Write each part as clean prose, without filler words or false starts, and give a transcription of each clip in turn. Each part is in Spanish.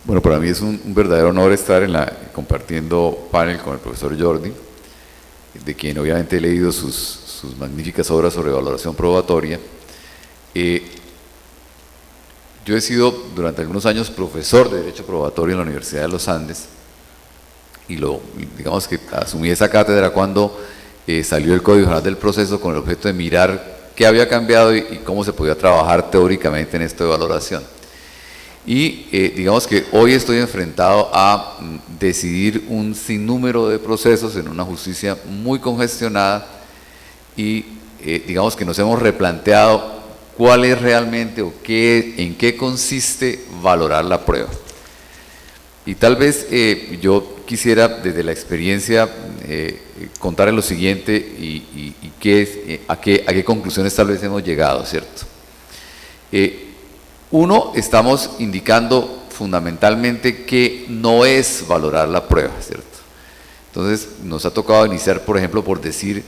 Bueno, para mí es un verdadero honor estar compartiendo panel con el profesor Jordi, de quien obviamente he leído sus magníficas obras sobre valoración probatoria. Yo he sido durante algunos años profesor de Derecho Probatorio en la Universidad de los Andes y digamos que asumí esa cátedra cuando salió el Código General del Proceso con el objeto de mirar qué había cambiado y cómo se podía trabajar teóricamente en esto de valoración. Y digamos que hoy estoy enfrentado a decidir un sinnúmero de procesos en una justicia muy congestionada y digamos que nos hemos replanteado cuál es realmente o en qué consiste valorar la prueba. Y tal vez yo quisiera desde la experiencia contarles lo siguiente y a qué conclusiones tal vez hemos llegado, ¿cierto? Uno, estamos indicando fundamentalmente que no es valorar la prueba, ¿cierto? Entonces, nos ha tocado iniciar, por ejemplo, por decir,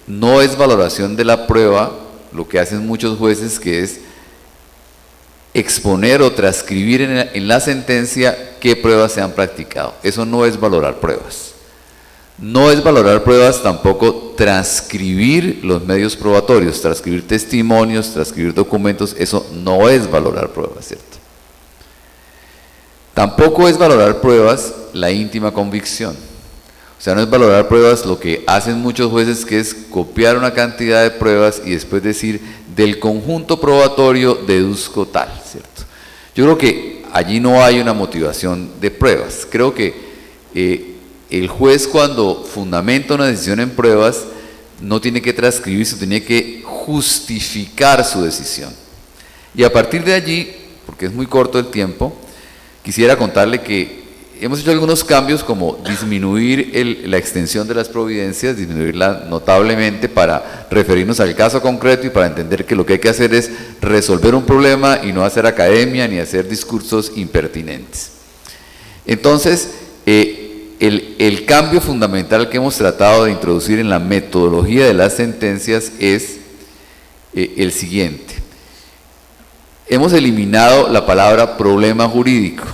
no es valoración de la prueba lo que hacen muchos jueces, que es exponer o transcribir en la sentencia qué pruebas se han practicado. Eso no es valorar pruebas. No es valorar pruebas tampoco transcribir los medios probatorios, transcribir testimonios, transcribir documentos. Eso no es valorar pruebas, ¿cierto? Tampoco es valorar pruebas la íntima convicción. O sea, no es valorar pruebas lo que hacen muchos jueces, que es copiar una cantidad de pruebas y después decir, del conjunto probatorio deduzco tal, ¿cierto? Yo creo que allí no hay una motivación de pruebas. Creo que el juez, cuando fundamenta una decisión en pruebas, no tiene que transcribirse, tiene que justificar su decisión. Y a partir de allí, porque es muy corto el tiempo, quisiera contarle que hemos hecho algunos cambios, como disminuir la extensión de las providencias, disminuirla notablemente para referirnos al caso concreto y para entender que lo que hay que hacer es resolver un problema y no hacer academia ni hacer discursos impertinentes. Entonces, el cambio fundamental que hemos tratado de introducir en la metodología de las sentencias es el siguiente. Hemos eliminado la palabra problema jurídico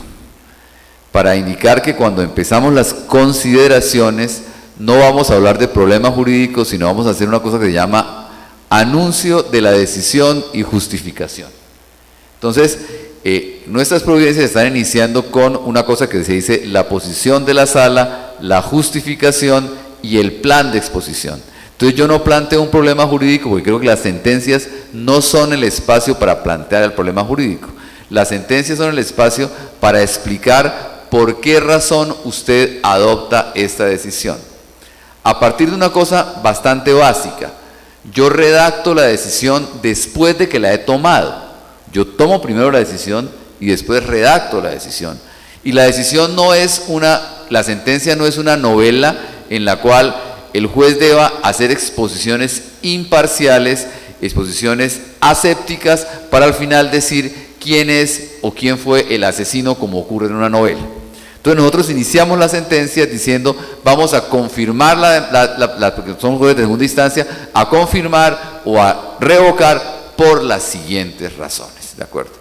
para indicar que cuando empezamos las consideraciones no vamos a hablar de problema jurídico, sino vamos a hacer una cosa que se llama anuncio de la decisión y justificación. Entonces, nuestras providencias están iniciando con una cosa que se dice la posición de la sala, la justificación y el plan de exposición. Entonces yo no planteo un problema jurídico porque creo que las sentencias no son el espacio para plantear el problema jurídico. Las sentencias son el espacio para explicar por qué razón usted adopta esta decisión. A partir de una cosa bastante básica, yo redacto la decisión después de que la he tomado. Yo tomo primero la decisión y después redacto la decisión. Y la decisión no es la sentencia no es una novela en la cual el juez deba hacer exposiciones imparciales, exposiciones asépticas, para al final decir quién es o quién fue el asesino, como ocurre en una novela. Entonces nosotros iniciamos la sentencia diciendo, vamos a confirmar, porque son jueces de segunda instancia, a confirmar o a revocar por las siguientes razones, ¿de acuerdo?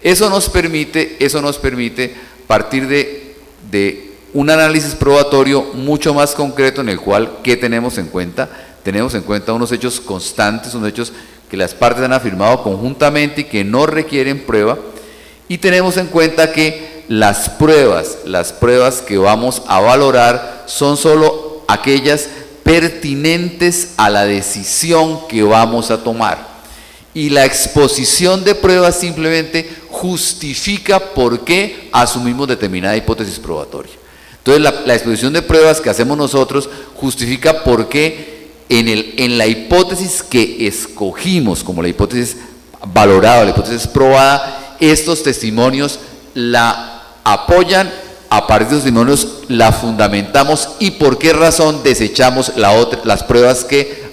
Eso nos permite partir de un análisis probatorio mucho más concreto, en el cual, ¿qué tenemos en cuenta? Tenemos en cuenta unos hechos constantes, unos hechos que las partes han afirmado conjuntamente y que no requieren prueba, y tenemos en cuenta que las pruebas que vamos a valorar son solo aquellas pertinentes a la decisión que vamos a tomar. Y la exposición de pruebas simplemente justifica por qué asumimos determinada hipótesis probatoria. Entonces la exposición de pruebas que hacemos nosotros justifica por qué en la hipótesis que escogimos como la hipótesis valorada, la hipótesis probada, estos testimonios la apoyan, a partir de los testimonios la fundamentamos y por qué razón desechamos las pruebas que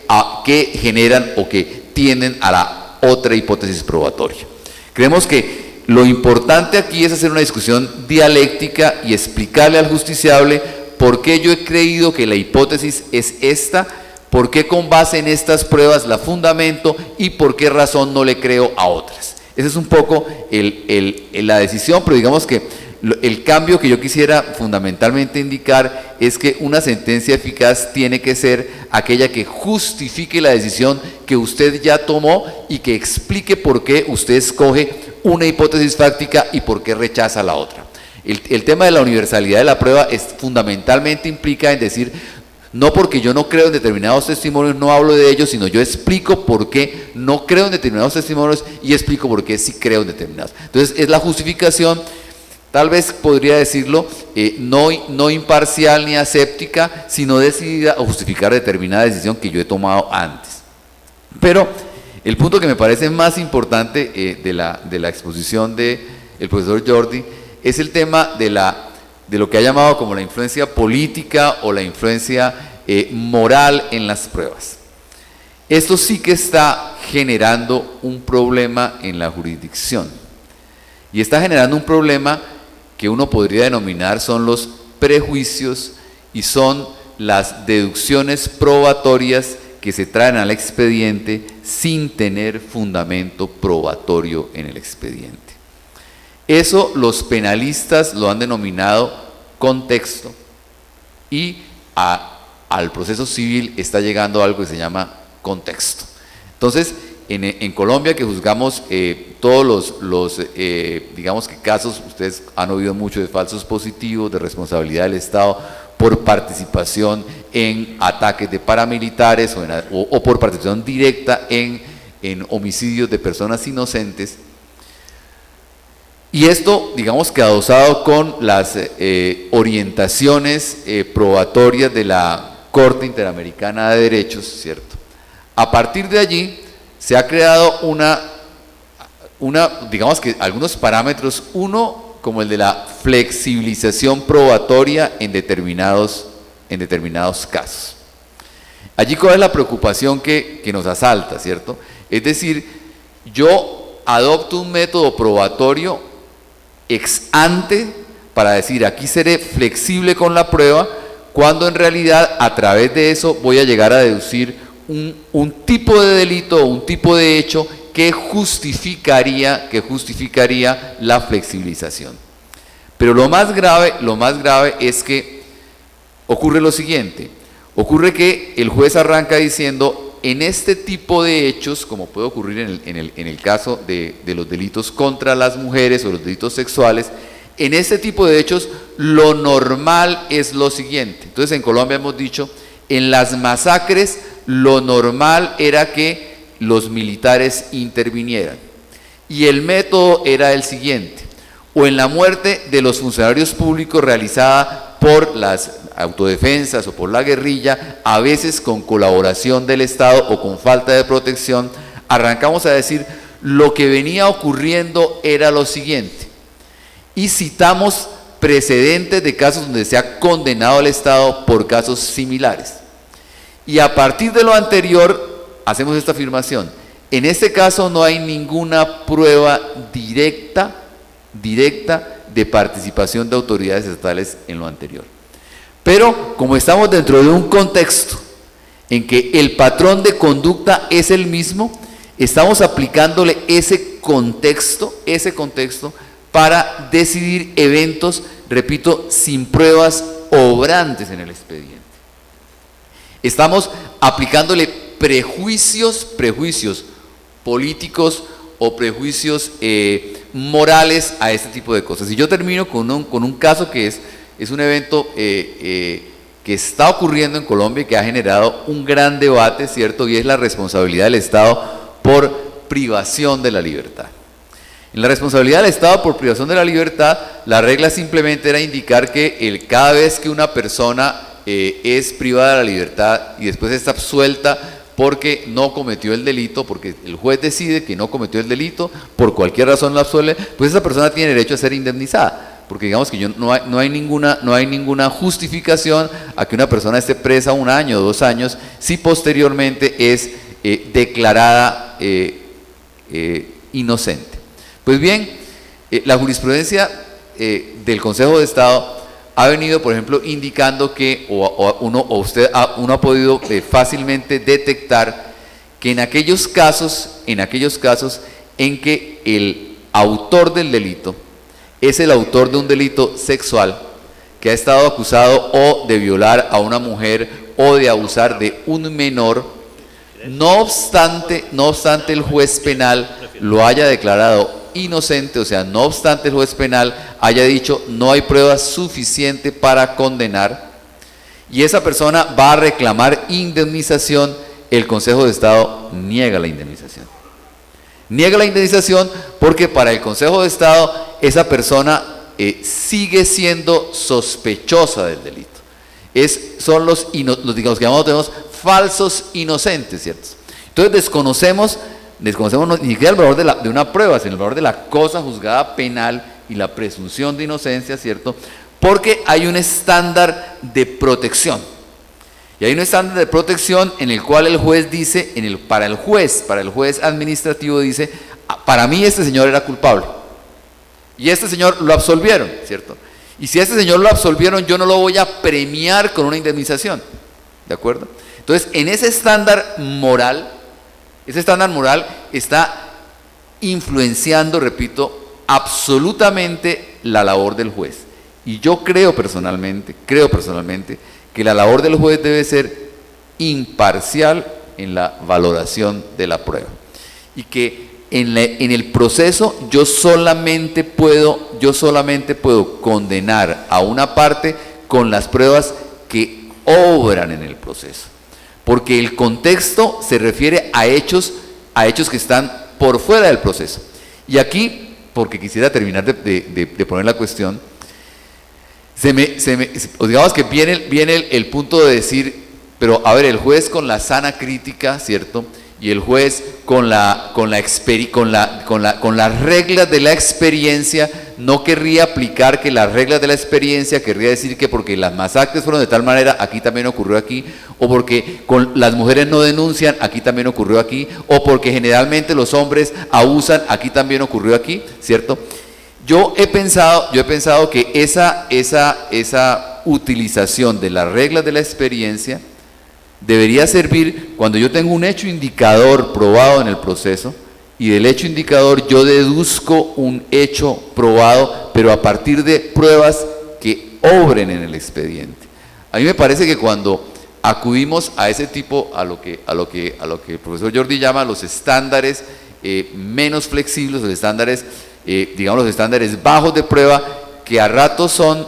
generan o que tienden a la otra hipótesis probatoria. Creemos que lo importante aquí es hacer una discusión dialéctica y explicarle al justiciable por qué yo he creído que la hipótesis es esta, por qué con base en estas pruebas la fundamento y por qué razón no le creo a otras. Ese es un poco la decisión, pero digamos que el cambio que yo quisiera fundamentalmente indicar es que una sentencia eficaz tiene que ser aquella que justifique la decisión que usted ya tomó y que explique por qué usted escoge una hipótesis fáctica y por qué rechaza la otra. El tema de la universalidad de la prueba fundamentalmente implica en decir, no porque yo no creo en determinados testimonios, no hablo de ellos, sino yo explico por qué no creo en determinados testimonios y explico por qué sí creo en determinados. Entonces es la justificación, tal vez podría decirlo, no imparcial ni aséptica, sino decidida a justificar determinada decisión que yo he tomado antes. Pero el punto que me parece más importante de la exposición del profesor Jordi es el tema de lo que ha llamado como la influencia política o la influencia moral en las pruebas. Esto sí que está generando un problema en la jurisdicción y está generando un problema que uno podría denominar son los prejuicios y son las deducciones probatorias que se traen al expediente sin tener fundamento probatorio en el expediente. Eso los penalistas lo han denominado contexto y al proceso civil está llegando algo que se llama contexto. Entonces, en Colombia, que juzgamos todos los digamos que casos, ustedes han oído mucho de falsos positivos, de responsabilidad del Estado por participación en ataques de paramilitares o por participación directa en homicidios de personas inocentes. Y esto, digamos que adosado con las orientaciones probatorias de la Corte Interamericana de Derechos, ¿cierto? A partir de allí se ha creado digamos que algunos parámetros, uno como el de la flexibilización probatoria en determinados casos. Allí cuál es la preocupación que nos asalta, ¿cierto? Es decir, yo adopto un método probatorio ex ante para decir aquí seré flexible con la prueba, cuando en realidad a través de eso voy a llegar a deducir un tipo de delito o un tipo de hecho que justificaría la flexibilización. Pero lo más grave es que ocurre lo siguiente, ocurre que el juez arranca diciendo, en este tipo de hechos, como puede ocurrir en el caso de los delitos contra las mujeres o los delitos sexuales, en este tipo de hechos lo normal es lo siguiente. Entonces en Colombia hemos dicho, en las masacres lo normal era que los militares intervinieran y el método era el siguiente, o en la muerte de los funcionarios públicos realizada por las autodefensas o por la guerrilla, a veces con colaboración del Estado o con falta de protección, arrancamos a decir lo que venía ocurriendo era lo siguiente y citamos precedentes de casos donde se ha condenado al Estado por casos similares. Y a partir de lo anterior hacemos esta afirmación, en este caso no hay ninguna prueba directa de participación de autoridades estatales en lo anterior. Pero como estamos dentro de un contexto en que el patrón de conducta es el mismo, estamos aplicándole ese contexto para decidir eventos, repito, sin pruebas obrantes en el expediente. Estamos aplicándole prejuicios políticos o prejuicios morales a este tipo de cosas. Y yo termino con un caso que es un evento que está ocurriendo en Colombia y que ha generado un gran debate, ¿cierto? Y es la responsabilidad del Estado por privación de la libertad. En la responsabilidad del Estado por privación de la libertad, la regla simplemente era indicar que cada vez que una persona es privada de la libertad y después está absuelta porque no cometió el delito, porque el juez decide que no cometió el delito, por cualquier razón la absuelve, pues esa persona tiene derecho a ser indemnizada, porque digamos que no hay ninguna justificación a que una persona esté presa 1 año o 2 años si posteriormente es declarada inocente. Pues bien, la jurisprudencia del Consejo de Estado ha venido, por ejemplo, indicando que uno ha podido fácilmente detectar que en aquellos casos en que el autor del delito es el autor de un delito sexual que ha estado acusado o de violar a una mujer o de abusar de un menor, no obstante el juez penal lo haya declarado inocente, o sea, no obstante el juez penal haya dicho no hay prueba suficiente para condenar, y esa persona va a reclamar indemnización, el Consejo de Estado niega la indemnización. Niega la indemnización porque para el Consejo de Estado esa persona sigue siendo sospechosa del delito. Son los digamos, que llamamos, tenemos falsos inocentes, ¿cierto? Entonces desconocemos ni siquiera el valor de una prueba, sino el valor de la cosa juzgada penal y la presunción de inocencia, ¿cierto? Porque hay un estándar de protección. Y hay un estándar de protección en el cual el juez dice, para el juez administrativo dice, para mí este señor era culpable. Y este señor lo absolvieron, ¿cierto? Y si a este señor lo absolvieron, yo no lo voy a premiar con una indemnización, ¿de acuerdo? Entonces, en ese estándar moral está influenciando, repito, absolutamente la labor del juez. Y yo creo personalmente que la labor del juez debe ser imparcial en la valoración de la prueba. Y que en el proceso yo solamente puedo condenar a una parte con las pruebas que obran en el proceso. Porque el contexto se refiere a hechos que están por fuera del proceso. Y aquí, porque quisiera terminar de poner la cuestión, digamos que viene el punto de decir, pero a ver, el juez con la sana crítica, ¿cierto? Y el juez con las reglas de la experiencia no querría aplicar que las reglas de la experiencia, querría decir que porque las masacres fueron de tal manera, aquí también ocurrió aquí, o porque las mujeres no denuncian, aquí también ocurrió aquí, o porque generalmente los hombres abusan, aquí también ocurrió aquí, ¿cierto? Yo he pensado que esa utilización de las reglas de la experiencia debería servir cuando yo tengo un hecho indicador probado en el proceso y del hecho indicador yo deduzco un hecho probado, pero a partir de pruebas que obren en el expediente. A mí me parece que cuando acudimos a ese tipo, a lo que el profesor Jordi llama los estándares menos flexibles, los estándares, digamos los estándares bajos de prueba, que a ratos son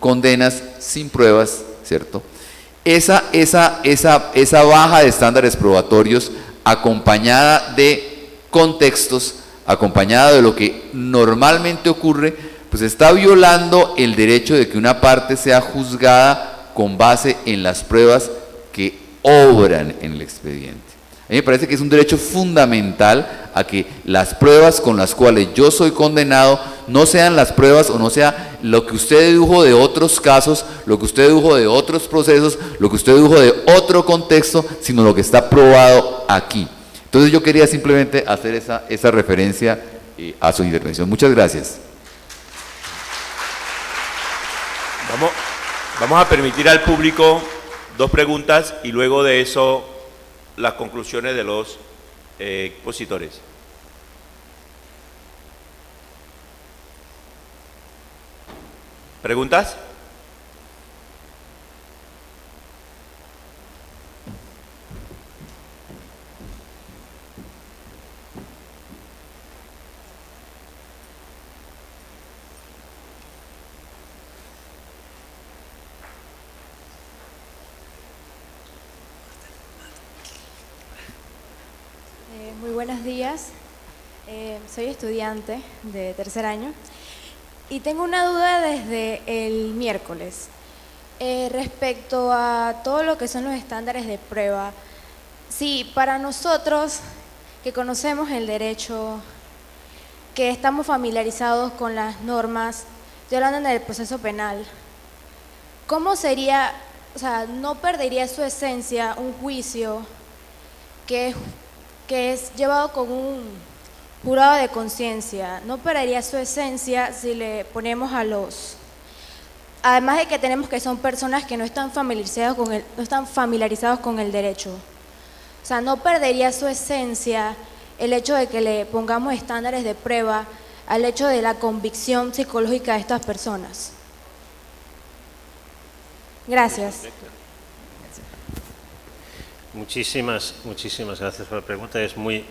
condenas sin pruebas, ¿cierto? Esa baja de estándares probatorios, acompañada de contextos, acompañada de lo que normalmente ocurre, pues está violando el derecho de que una parte sea juzgada con base en las pruebas que obran en el expediente. A mí me parece que es un derecho fundamental a que las pruebas con las cuales yo soy condenado no sean las pruebas o no sea lo que usted dedujo de otros casos, lo que usted dedujo de otros procesos, lo que usted dedujo de otro contexto, sino lo que está probado aquí. Entonces yo quería simplemente hacer esa referencia a su intervención. Muchas gracias. Vamos a permitir al público 2 preguntas y luego de eso las conclusiones de los expositores. ¿Preguntas? Muy buenos días, soy estudiante de 3er año y tengo una duda desde el miércoles respecto a todo lo que son los estándares de prueba. Sí, para nosotros que conocemos el derecho, que estamos familiarizados con las normas, estoy hablando del proceso penal, ¿cómo sería, o sea, no perdería su esencia un juicio que es llevado con un jurado de conciencia? No perdería su esencia si le ponemos además de que tenemos que son personas que no están familiarizados con el derecho. O sea, no perdería su esencia el hecho de que le pongamos estándares de prueba al hecho de la convicción psicológica de estas personas? Gracias. Muchísimas gracias por la pregunta,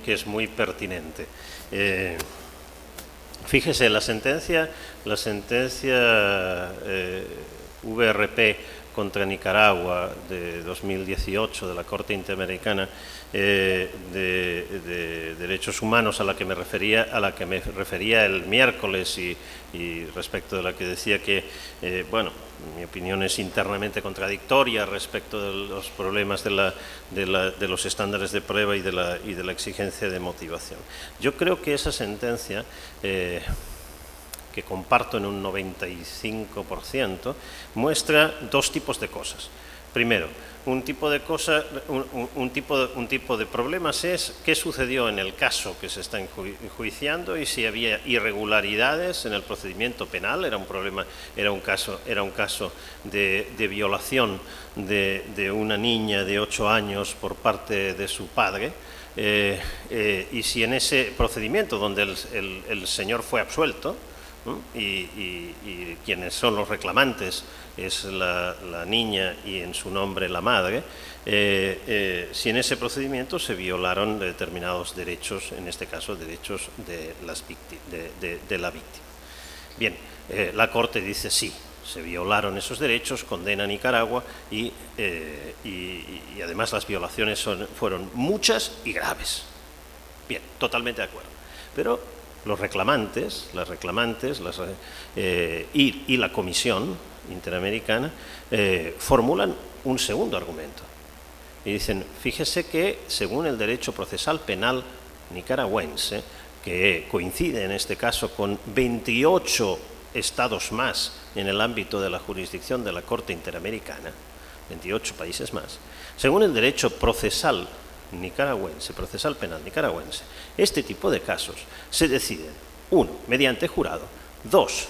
que es muy pertinente. Fíjese, la sentencia VRP contra Nicaragua de 2018 de la Corte Interamericana de Derechos Humanos, a la que me refería el miércoles, y respecto de la que decía que, bueno, mi opinión es internamente contradictoria respecto de los problemas de los estándares de prueba y de la exigencia de motivación. Yo creo que esa sentencia, que comparto en un 95%, muestra dos tipos de cosas. Primero, un tipo de problemas es qué sucedió en el caso que se está enjuiciando y si había irregularidades en el procedimiento penal. Era un caso de violación de una niña de 8 años por parte de su padre, y si en ese procedimiento donde el señor fue absuelto, ¿no? y quienes son los reclamantes es la niña y en su nombre la madre, si en ese procedimiento se violaron determinados derechos, en este caso derechos de la víctima. Bien, la Corte dice sí, se violaron esos derechos, condena a Nicaragua y además las violaciones fueron muchas y graves. Bien, totalmente de acuerdo. Pero los reclamantes, y la Comisión Interamericana formulan un segundo argumento y dicen, fíjese que según el derecho procesal penal nicaragüense, que coincide en este caso con 28 estados más en el ámbito de la jurisdicción de la Corte Interamericana, 28 países más, según el derecho procesal penal nicaragüense, este tipo de casos se deciden, 1, mediante jurado, 2,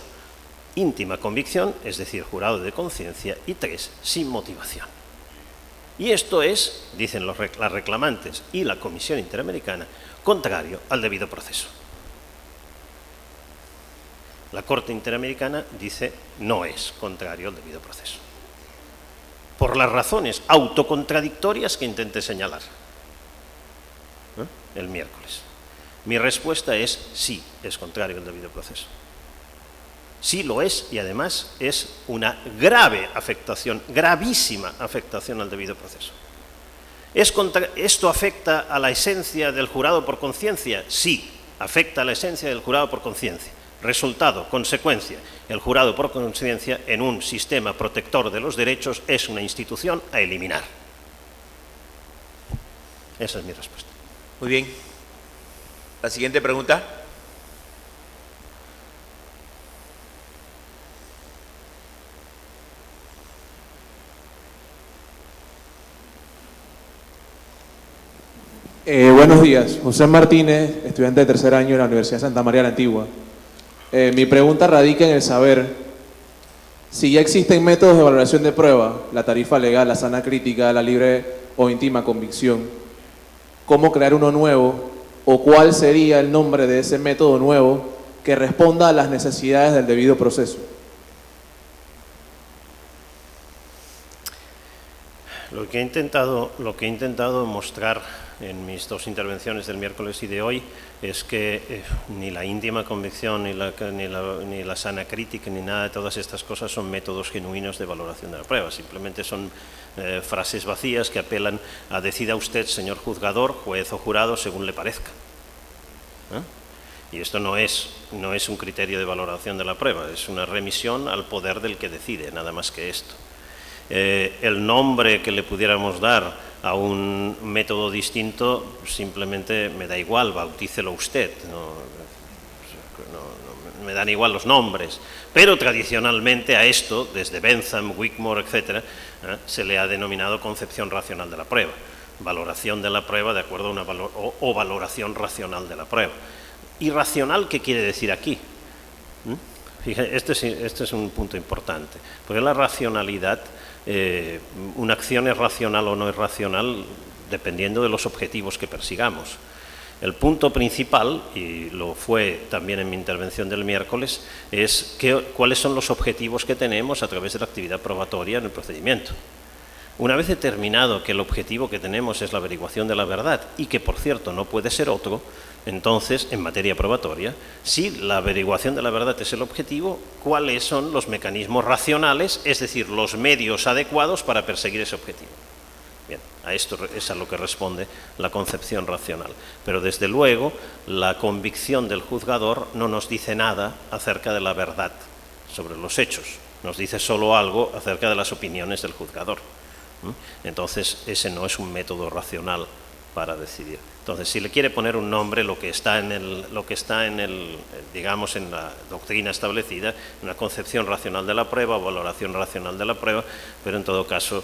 íntima convicción, es decir, jurado de conciencia, y 3, sin motivación. Y esto es, dicen las reclamantes y la Comisión Interamericana, contrario al debido proceso. La Corte Interamericana dice no es contrario al debido proceso, por las razones autocontradictorias que intenté señalar el miércoles. Mi respuesta es sí, es contrario al debido proceso. Sí lo es, y además es una grave afectación, gravísima afectación al debido proceso. ¿Esto afecta a la esencia del jurado por conciencia? Sí, afecta a la esencia del jurado por conciencia. Resultado, consecuencia, el jurado por conciencia en un sistema protector de los derechos es una institución a eliminar. Esa es mi respuesta. Muy bien. La siguiente pregunta. Buenos días, José Martínez, estudiante de tercer año en la Universidad de Santa María la Antigua. Mi pregunta radica en el saber si ya existen métodos de valoración de prueba, la tarifa legal, la sana crítica, la libre o íntima convicción, cómo crear uno nuevo o cuál sería el nombre de ese método nuevo que responda a las necesidades del debido proceso. Lo que he intentado mostrar en mis dos intervenciones del miércoles y de hoy es que ni la íntima convicción, ni la sana crítica, ni nada de todas estas cosas son métodos genuinos de valoración de la prueba. Simplemente son frases vacías que apelan a decida usted, señor juzgador, juez o jurado, según le parezca. Y esto no es un criterio de valoración de la prueba, es una remisión al poder del que decide, nada más que esto. El nombre que le pudiéramos dar a un método distinto simplemente me da igual, bautícelo usted, no me dan igual los nombres, pero tradicionalmente a esto, desde Bentham, Wigmore, etc., se le ha denominado concepción racional de la prueba, valoración de la prueba de acuerdo a una o valoración racional de la prueba. ¿Y racional qué quiere decir aquí? Fíjate, este es un punto importante, porque la racionalidad, una acción es racional o no es racional dependiendo de los objetivos que persigamos. El punto principal, y lo fue también en mi intervención del miércoles, es cuáles son los objetivos que tenemos a través de la actividad probatoria en el procedimiento. Una vez determinado que el objetivo que tenemos es la averiguación de la verdad y que, por cierto, no puede ser otro, entonces, en materia probatoria, si la averiguación de la verdad es el objetivo, ¿cuáles son los mecanismos racionales, es decir, los medios adecuados para perseguir ese objetivo? Bien, a esto es a lo que responde la concepción racional. Pero, desde luego, la convicción del juzgador no nos dice nada acerca de la verdad sobre los hechos, nos dice solo algo acerca de las opiniones del juzgador. Entonces, ese no es un método racional para decidir. Entonces, si le quiere poner un nombre, lo que está digamos, en la doctrina establecida, una concepción racional de la prueba, valoración racional de la prueba, pero en todo caso,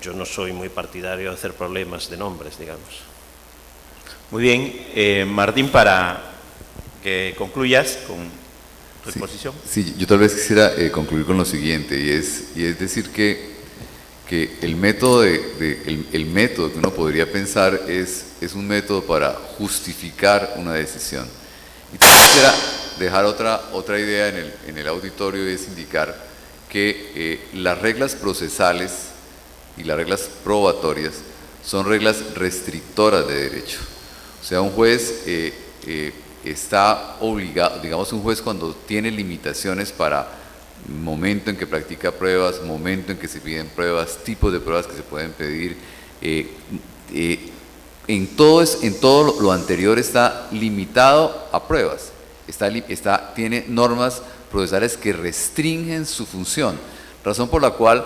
yo no soy muy partidario de hacer problemas de nombres, digamos. Muy bien, Martín, para que concluyas con tu exposición. Sí, yo tal vez quisiera concluir con lo siguiente, y es decir que el método el método que uno podría pensar es un método para justificar una decisión. Y quisiera dejar otra idea en el auditorio, y es indicar que las reglas procesales y las reglas probatorias son reglas restrictoras de derecho. O sea, un juez está obligado, digamos, un juez cuando tiene limitaciones para momento en que practica pruebas, momento en que se piden pruebas, tipos de pruebas que se pueden pedir, en todo lo anterior está limitado a pruebas, tiene normas procesales que restringen su función, razón por la cual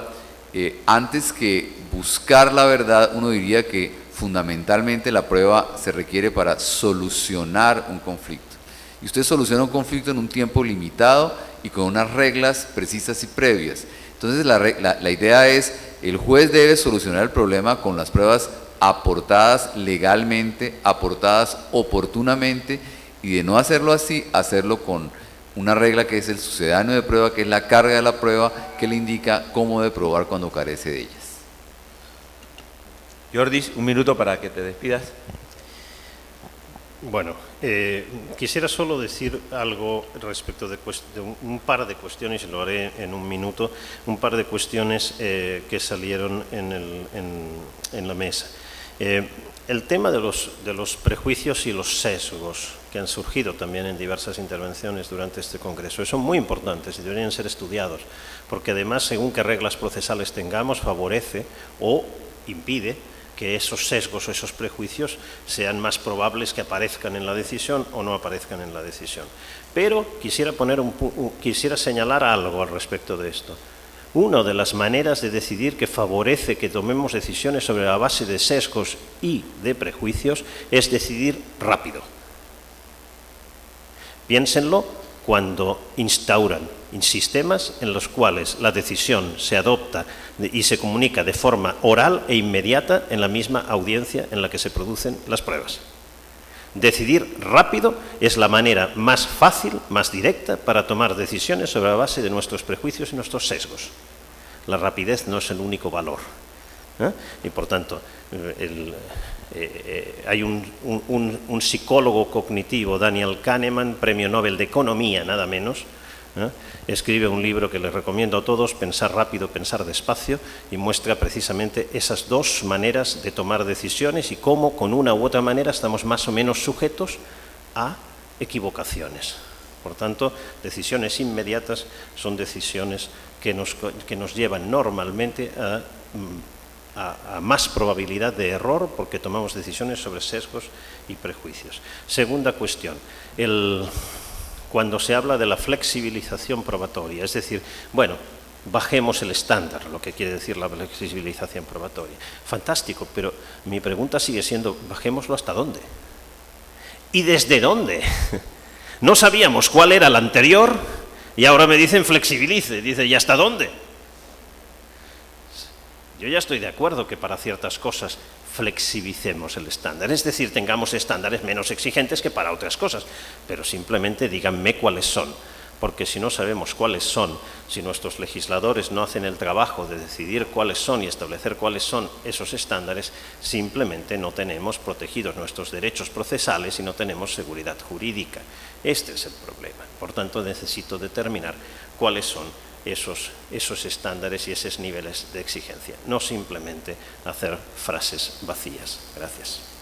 antes que buscar la verdad, uno diría que fundamentalmente la prueba se requiere para solucionar un conflicto. Y usted soluciona un conflicto en un tiempo limitado y con unas reglas precisas y previas. Entonces la idea es, el juez debe solucionar el problema con las pruebas aportadas legalmente, aportadas oportunamente, y de no hacerlo así, hacerlo con una regla que es el sucedáneo de prueba, que es la carga de la prueba, que le indica cómo debe probar cuando carece de ellas. Jordis, un minuto para que te despidas. Bueno, quisiera solo decir algo respecto de un par de cuestiones, y lo haré en un minuto, un par de cuestiones que salieron en la mesa. El tema de los prejuicios y los sesgos que han surgido también en diversas intervenciones durante este congreso, son muy importantes y deberían ser estudiados, porque además, según qué reglas procesales tengamos, favorece o impide que esos sesgos o esos prejuicios sean más probables que aparezcan en la decisión o no aparezcan en la decisión. Pero quisiera señalar algo al respecto de esto. Una de las maneras de decidir que favorece que tomemos decisiones sobre la base de sesgos y de prejuicios es decidir rápido. Piénsenlo cuando instauran sistemas en los cuales la decisión se adopta y se comunica de forma oral e inmediata en la misma audiencia en la que se producen las pruebas. Decidir rápido es la manera más fácil, más directa, para tomar decisiones sobre la base de nuestros prejuicios y nuestros sesgos. La rapidez no es el único valor. Y por tanto, hay un psicólogo cognitivo, Daniel Kahneman, premio Nobel de Economía, nada menos, escribe un libro que les recomiendo a todos, Pensar rápido, pensar despacio, y muestra precisamente esas dos maneras de tomar decisiones y cómo con una u otra manera estamos más o menos sujetos a equivocaciones. Por tanto, decisiones inmediatas son decisiones que nos llevan normalmente a más probabilidad de error, porque tomamos decisiones sobre sesgos y prejuicios. Segunda cuestión, cuando se habla de la flexibilización probatoria, es decir, bueno, bajemos el estándar, lo que quiere decir la flexibilización probatoria. Fantástico, pero mi pregunta sigue siendo, ¿bajémoslo hasta dónde? ¿Y desde dónde? No sabíamos cuál era el anterior y ahora me dicen flexibilice, dice, ¿y hasta dónde? Yo ya estoy de acuerdo que para ciertas cosas flexibilicemos el estándar, es decir, tengamos estándares menos exigentes que para otras cosas, pero simplemente díganme cuáles son. porque si no sabemos cuáles son, si nuestros legisladores no hacen el trabajo de decidir cuáles son y establecer cuáles son esos estándares, simplemente no tenemos protegidos nuestros derechos procesales y no tenemos seguridad jurídica. Este es el problema. Por tanto, necesito determinar cuáles son esos estándares y esos niveles de exigencia, no simplemente hacer frases vacías. Gracias.